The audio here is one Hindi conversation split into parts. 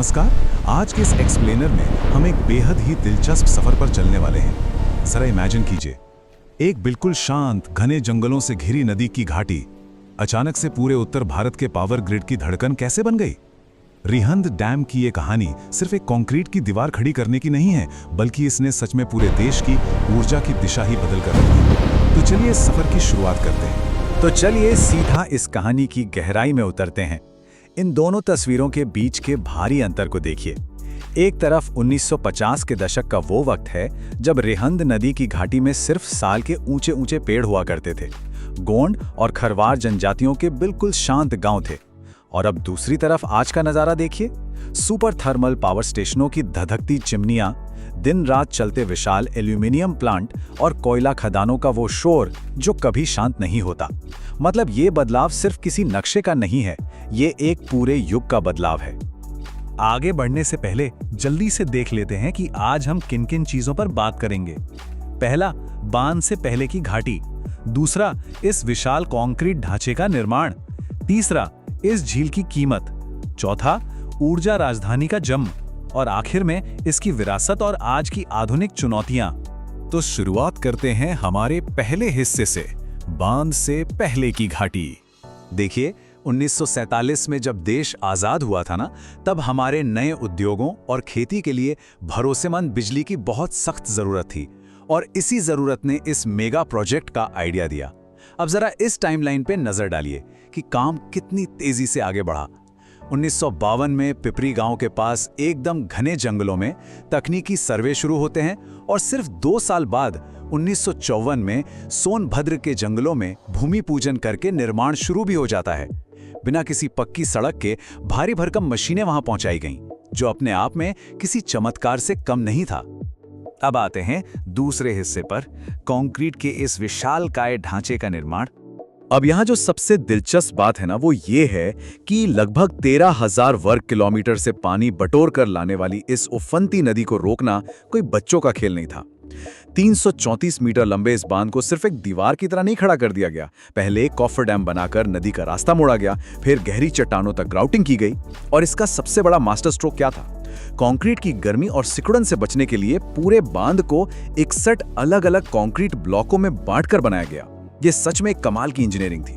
नमस्कार। आज के इस एक्सप्लेनर में हम एक बेहद ही दिलचस्प सफर पर चलने वाले हैं। जरा इमेजिन कीजिए, एक बिल्कुल शांत घने जंगलों से घिरी नदी की घाटी, अचानक से पूरे उत्तर भारत के पावर ग्रिड की धड़कन कैसे बन गई। रिहंद डैम की ये कहानी सिर्फ एक कंक्रीट की दीवार खड़ी करने की नहीं है, बल्कि इसने सच में पूरे देश की ऊर्जा की दिशा ही बदल कर रखी है। तो चलिए इस सफर की शुरुआत करते हैं। तो चलिए सीधा इस कहानी की गहराई में उतरते हैं। इन दोनों तस्वीरों के बीच के भारी अंतर को देखिए। एक तरफ 1950 के दशक का वो वक्त है जब रिहंद नदी की घाटी में सिर्फ साल के ऊंचे ऊंचे पेड़ हुआ करते थे। गोंड और खरवार जनजातियों के बिल्कुल शांत गांव थे। और अब दूसरी तरफ आज का नजारा देखिए। सुपर थर्मल पावर स्टेशनों की धधकती चिमनियां, दिन रात चलते विशाल एल्यूमिनियम प्लांट और कोयला खदानों का वो शोर जो कभी शांत नहीं होता। मतलब ये बदलाव सिर्फ किसी नक्शे का नहीं है, ये एक पूरे युग का बदलाव है। आगे बढ़ने से पहले जल्दी से देख लेते हैं कि आज हम किन किन चीजों पर बात करेंगे। पहला, बांध से पहले की घाटी। दूसरा, इस विशाल कंक्रीट ढांचे का निर्माण। तीसरा, इस झील की कीमत। चौथा, ऊर्जा राजधानी का जन्म। और आखिर में इसकी विरासत और आज की आधुनिक चुनौतियां। तो शुरुआत करते हैं हमारे पहले हिस्से से, बांध से पहले की घाटी। देखिए, 1947 में जब देश आजाद हुआ था ना, तब हमारे नए उद्योगों और खेती के लिए भरोसेमंद बिजली की बहुत सख्त जरूरत थी। और इसी जरूरत ने इस मेगा प्रोजेक्ट का आइडिया दिया। अब जरा इस टाइमलाइन पे नजर डालिए कि काम कितनी तेजी से आगे बढ़ा। 1952 में पिपरी गांव के पास एकदम घने जंगलों में तकनीकी सर्वे शुरू होते हैं और सिर्फ 2 साल बाद 1954 में सोनभद्र के जंगलों में भूमि पूजन करके निर्माण शुरू भी हो जाता है। बिना किसी पक्की सड़क के भारी भरकम मशीनें वहां पहुंचाई गईं, जो अपने आप में किसी चमत्कार से कम नहीं था। अब आते हैं दूसरे हिस्से पर, कंक्रीट के इस विशालकाय ढांचे का निर्माण। अब यहाँ जो सबसे दिलचस्प बात है ना, वो ये है कि लगभग 13,000 वर्ग किलोमीटर से पानी बटोर कर लाने वाली इस उफनती नदी को रोकना कोई बच्चों का खेल नहीं था। 334 मीटर लंबे इस बांध को सिर्फ एक दीवार की तरह नहीं खड़ा कर दिया गया। पहले एक कॉफर डैम बनाकर नदी का रास्ता मोड़ा गया, फिर गहरी चट्टानों तक ग्राउटिंग की गई। और इसका सबसे बड़ा मास्टर स्ट्रोक क्या था? कंक्रीट की गर्मी और सिकुड़न से बचने के लिए पूरे बांध को 61 अलग-अलग कंक्रीट ब्लॉकों में बांटकर बनाया गया। ये सच में एक कमाल की इंजीनियरिंग थी।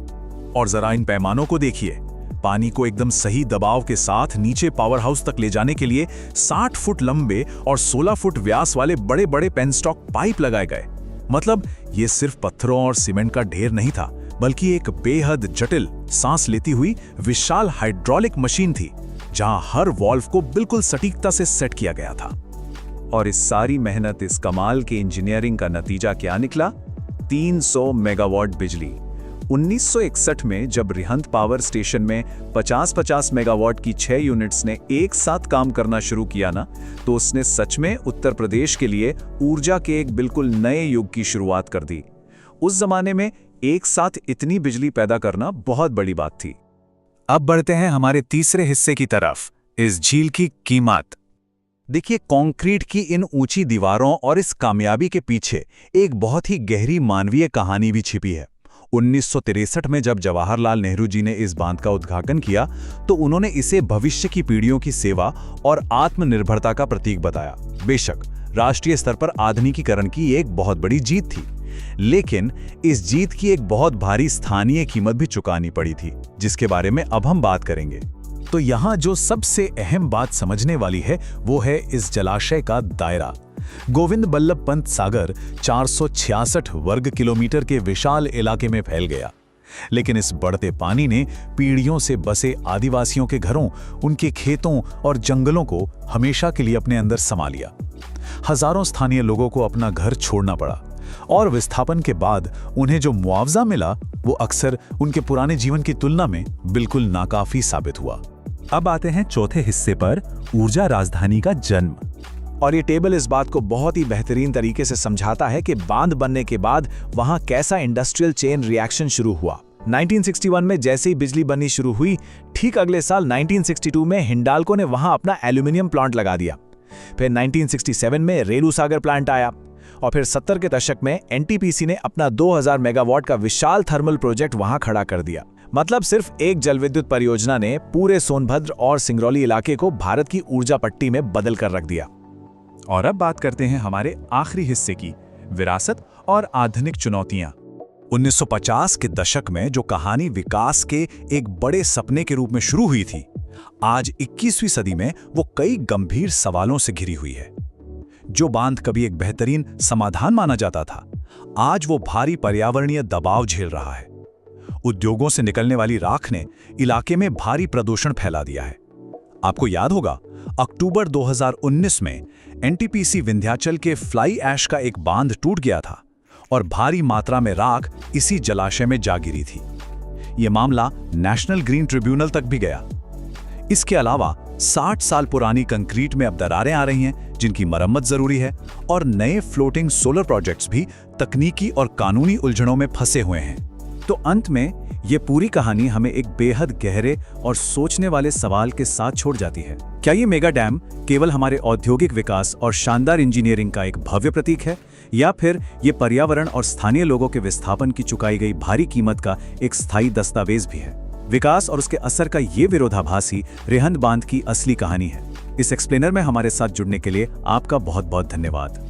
और जरा इन पैमानों को देखिए। पानी को एकदम सही दबाव के साथ नीचे पावर हाउस तक ले जाने के लिए 60 फुट लंबे और 16 फुट व्यास वाले बड़े बड़े पेनस्टॉक पाइप लगाए गए। मतलब ये सिर्फ पत्थरों और सीमेंट का ढेर नहीं था, बल्कि एक बेहद जटिल, सांस लेती हुई विशाल हाइड्रोलिक मशीन थी, जहां हर वाल्व को बिल्कुल सटीकता से सेट किया गया था। और इस सारी मेहनत, इस कमाल की इंजीनियरिंग का नतीजा क्या निकला? 300 मेगावाट बिजली। 1961 में जब रिहंद पावर स्टेशन में 50-50 मेगावाट की 6 यूनिट्स ने एक साथ काम करना शुरू किया ना, तो उसने सच में उत्तर प्रदेश के लिए ऊर्जा के एक बिल्कुल नए युग की शुरुआत कर दी। उस जमाने में एक साथ इतनी बिजली पैदा करना बहुत बड़ी बात थी। अब बढ़ते हैं हमारे तीसरे हिस्से की तरफ, इस झील की कीमत। देखिए, कंक्रीट की इन ऊंची दीवारों और इस कामयाबी के पीछे एक बहुत ही गहरी मानवीय कहानी भी छिपी है। 1963 में जब जवाहरलाल नेहरू जी ने इस बांध का उद्घाटन किया, तो उन्होंने इसे भविष्य की पीढ़ियों की सेवा और आत्मनिर्भरता का प्रतीक बताया। बेशक राष्ट्रीय स्तर पर आधुनिकीकरण की एक बहुत बड़ी जीत थी, लेकिन इस जीत की एक बहुत भारी स्थानीय कीमत भी चुकानी पड़ी थी, जिसके बारे में अब हम बात करेंगे। तो यहाँ जो सबसे अहम बात समझने वाली है, वो है इस जलाशय का दायरा। गोविंद बल्लभ पंत सागर 466 वर्ग किलोमीटर के विशाल इलाके में फैल गया। लेकिन इस बढ़ते पानी ने पीढ़ियों से बसे आदिवासियों के घरों, उनके खेतों और जंगलों को हमेशा के लिए अपने अंदर समा लिया। हजारों स्थानीय लोगों को अपना घर छोड़ना पड़ा, और विस्थापन के बाद उन्हें जो मुआवजा मिला, वो अक्सर उनके पुराने जीवन की तुलना में बिल्कुल नाकाफी साबित हुआ। अब आते हैं चौथे हिस्से पर, ऊर्जा राजधानी का जन्म। और ये टेबल इस बात को बहुत ही बेहतरीन तरीके से समझाता है कि बांध बनने के बाद वहां कैसा इंडस्ट्रियल चेन रिएक्शन शुरू हुआ। 1961 में जैसे ही बिजली बननी शुरू हुई, ठीक अगले साल 1962 में हिंडाल्को ने वहां अपना एल्यूमिनियम प्लांट लगा दिया। फिर 1967 में रेलू सागर प्लांट आया, और फिर 70 के दशक में एनटीपीसी ने अपना 2000 मेगावाट का विशाल थर्मल प्रोजेक्ट वहां खड़ा कर दिया। मतलब सिर्फ एक जलविद्युत परियोजना ने पूरे सोनभद्र और सिंगरौली इलाके को भारत की ऊर्जा पट्टी में बदल कर रख दिया। और अब बात करते हैं हमारे आखिरी हिस्से की, विरासत और आधुनिक चुनौतियां। 1950 के दशक में जो कहानी विकास के एक बड़े सपने के रूप में शुरू हुई थी, आज 21वीं सदी में वो कई गंभीर सवालों से घिरी हुई है। जो बांध कभी एक बेहतरीन समाधान माना जाता था, आज वो भारी पर्यावरणीय दबाव झेल रहा है। उद्योगों से निकलने वाली राख ने इलाके में भारी प्रदूषण फैला दिया है। आपको याद होगा, अक्टूबर 2019 में एनटीपीसी विंध्याचल के फ्लाई ऐश का एक बांध टूट गया था और भारी मात्रा में राख इसी जलाशय में जा गिरी थी। यह मामला नेशनल ग्रीन ट्रिब्यूनल तक भी गया। इसके अलावा 60 साल पुरानी कंक्रीट में अब दरारें आ रही हैं, जिनकी मरम्मत जरूरी है, और नए फ्लोटिंग सोलर प्रोजेक्ट्स भी तकनीकी और कानूनी उलझनों में फंसे हुए हैं। तो अंत में ये पूरी कहानी हमें एक बेहद गहरे और सोचने वाले सवाल के साथ छोड़ जाती है। क्या ये मेगा डैम केवल हमारे औद्योगिक विकास और शानदार इंजीनियरिंग का एक भव्य प्रतीक है, या फिर ये पर्यावरण और स्थानीय लोगों के विस्थापन की चुकाई गई भारी कीमत का एक स्थायी दस्तावेज भी है? विकास और उसके असर का ये विरोधाभास ही रिहंद बांध की असली कहानी है। इस एक्सप्लेनर में हमारे साथ जुड़ने के लिए आपका बहुत बहुत धन्यवाद।